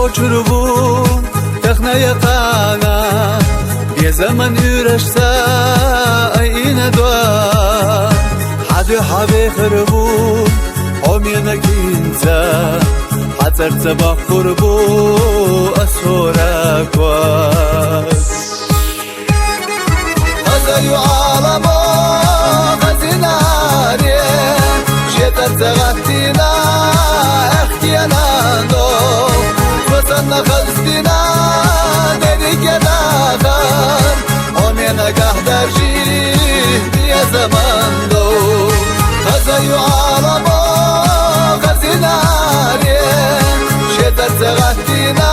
çurbun Tekne yakana Bir zaman üreşse Ayine doğa Hadi habi kırbun Omyenek insan حتر تبا قربو أسهرك واس غزيو عالمو غزيناري شتر تغطينا اختيانا دو فصلنا خلصتنا نريك ناخر ومينا قهدر جيه بيا زمان دو غزيو عالمو غزيناري تغطينا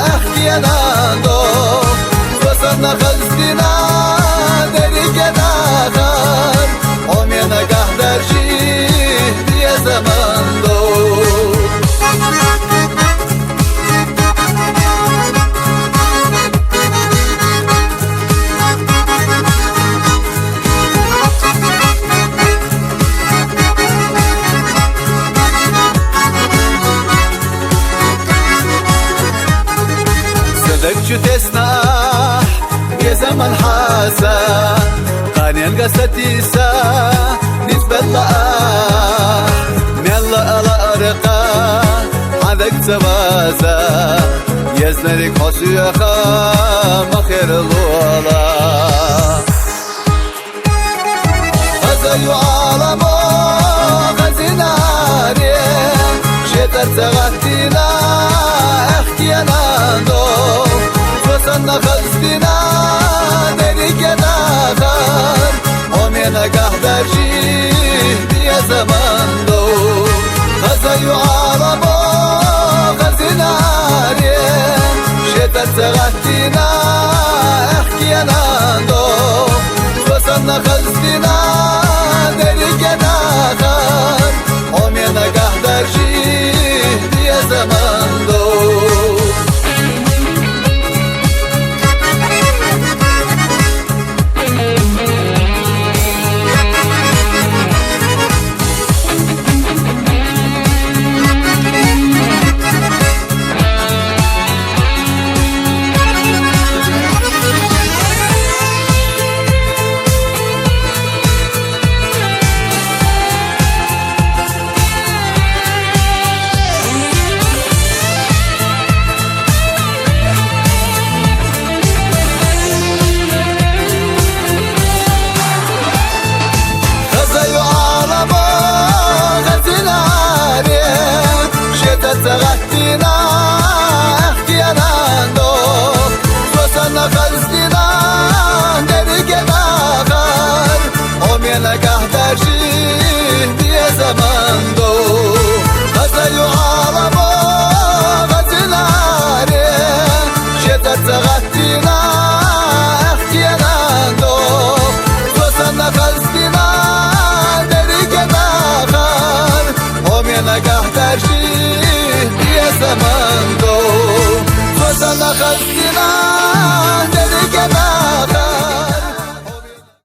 احكينا دو وصلنا خلصتنا دريك ناخر عمينا قهدر جيه يا زمان دو دكشو تسنح يا زمن حسن قانين قستيسا نسبة لأح ميلا ألا أرقا عندك تبازا يزنرك حسو يخا مخير الولا غزيو عالمو غزيناري شتر تغطينا احكينا دو وصلنا خلصتنا نريك ناخر ومينا قهدر جي